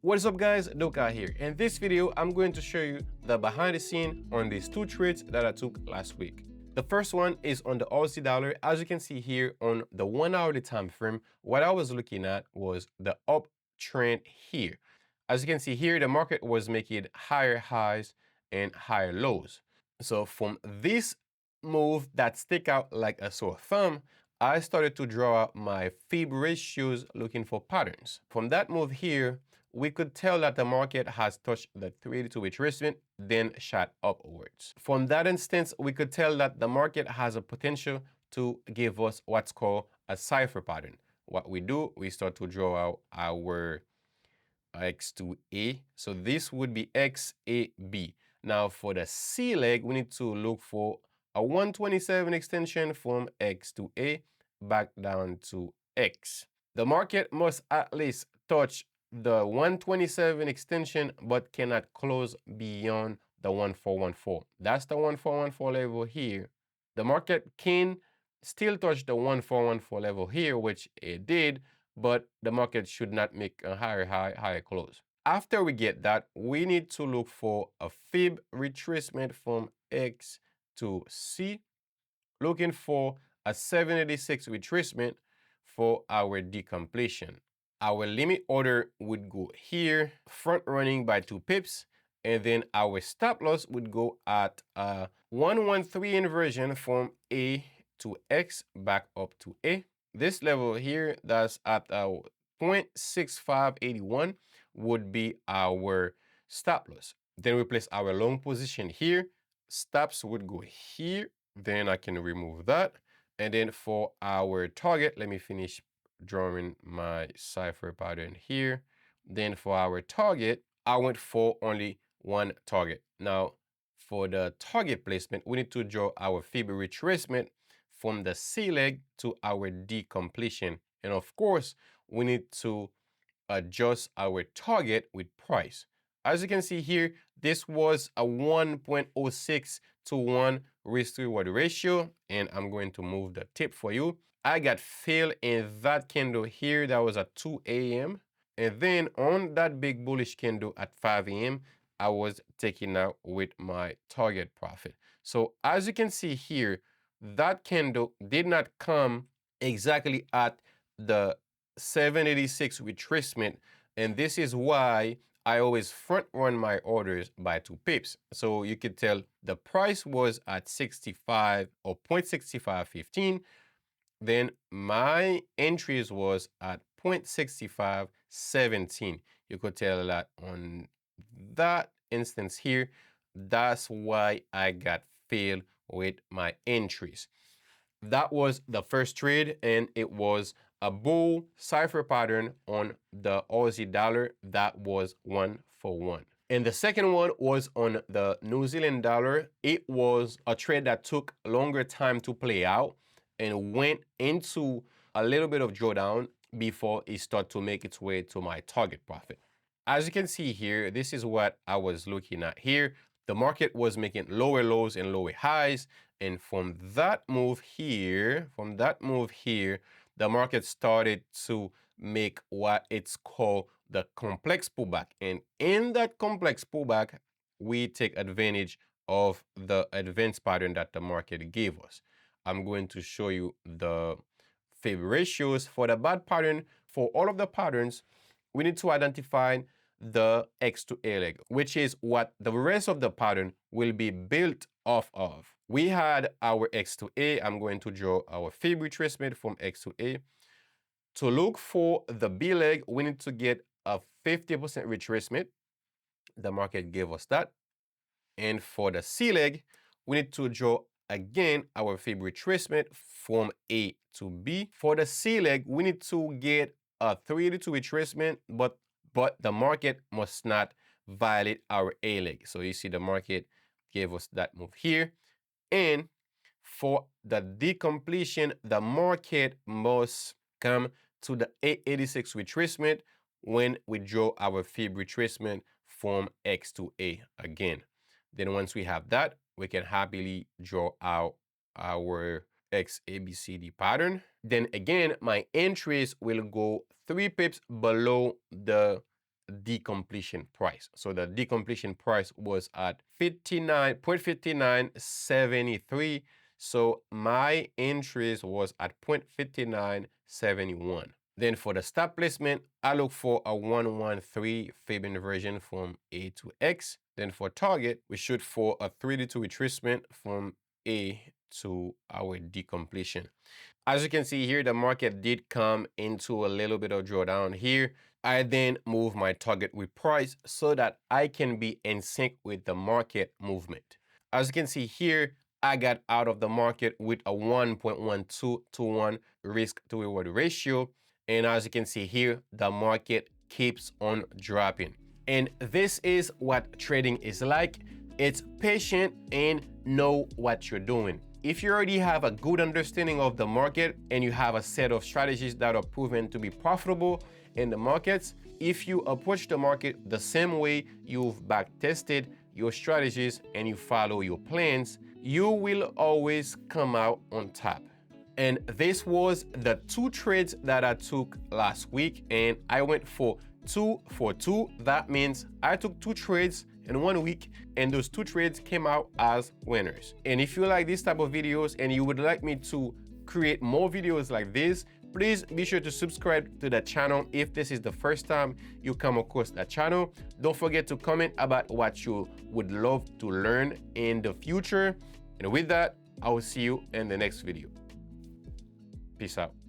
What's up guys, Doka here. In this video, I'm going to show you the behind the scene on these two trades that I took last week. The first one is on the Aussie dollar. As you can see here on the 1 hourly time frame, what I was looking at was the uptrend here. As you can see here, the market was making higher highs and higher lows. So from this move that stick out like a sore thumb, I started to draw out my Fib ratios looking for patterns. From that move here, we could tell that the market has touched the 382 retracement, then shot upwards. From that instance, we could tell that the market has a potential to give us what's called a Cypher pattern. What we do, we start to draw out our X2A. So this would be XAB. Now for the C leg, we need to look for a 127 extension from X to A back down to X. The market must at least touch the 127 extension but cannot close beyond the 1414. That's the 1414 level here. The market can still touch the 1414 level here, which it did, but the market should not make a higher high, higher close. After we get that, we need to look for a Fib retracement from X to C, looking for a 786 retracement for our decompletion. Our limit order would go here, front running by 2 pips, and then our stop loss would go at a 113 inversion from A to X back up to A. This level here, that's at 0.6581, would be our stop loss. Then we place our long position here. Stops would go here. Then I can remove that. And then for our target, let me finish drawing my Cypher pattern here. Then for our target, I went for only one target. Now, for the target placement, we need to draw our Fib retracement from the C leg to our decompletion. And of course, we need to adjust our target with price. As you can see here, this was a 1.06 to 1 risk to reward ratio, and I'm going to move the tip for you. I got filled in that candle here. That was at 2 a.m. And then on that big bullish candle at 5 a.m., I was taking out with my target profit. So as you can see here, that candle did not come exactly at the 786 retracement, and this is why I always front run my orders by 2 pips. So you could tell the price was at 65 or 0.6515. Then my entries was at 0.6517. You could tell that on that instance here, that's why I got failed with my entries. That was the first trade, and it was a bull Cypher pattern on the Aussie dollar. That was 1 for 1. And the second one was on the New Zealand dollar. It was a trade that took a longer time to play out and went into a little bit of drawdown before it started to make its way to my target profit. As you can see here, this is what I was looking at here. The market was making lower lows and lower highs. And from that move here, the market started to make what it's called the complex pullback. And in that complex pullback, we take advantage of the advanced pattern that the market gave us. I'm going to show you the Fib ratios for the bad pattern. For all of the patterns, we need to identify the X to A leg, which is what the rest of the pattern will be built off of. We had our X to A. I'm going to draw our Fib retracement from X to A. To look for the B leg, we need to get a 50% retracement. The market gave us that. And for the C leg, we need to draw again our Fib retracement from A to B. For the C leg, we need to get a 382 retracement, but the market must not violate our A leg. So you see the market gave us that move here. And for the decompletion, the market must come to the 886 retracement when we draw our Fib retracement from X to A again. Then once we have that, we can happily draw out our XABCD pattern. Then again, my entries will go 3 pips below the decompletion price. So the decompletion price was at 59.5973. So my interest was at 0.5971. Then for the stop placement, I look for a 113 fib inversion from A to X. Then for target, we shoot for a 3-2 retracement from A to our decompletion. As you can see here, the market did come into a little bit of drawdown here. I then move my target with price so that I can be in sync with the market movement. As you can see here, I got out of the market with a 1.12 to 1 risk to reward ratio. And as you can see here, the market keeps on dropping. And this is what trading is like. It's patient and know what you're doing. If you already have a good understanding of the market and you have a set of strategies that are proven to be profitable in the markets, if you approach the market the same way you've back tested your strategies and you follow your plans, you will always come out on top. And this was the 2 trades that I took last week, and I went for 2 for 2. That means I took 2 trades in 1 week, and those 2 trades came out as winners. And if you like this type of videos and you would like me to create more videos like this, please be sure to subscribe to the channel if this is the first time you come across the channel. Don't forget to comment about what you would love to learn in the future. And with that, I will see you in the next video. Peace out.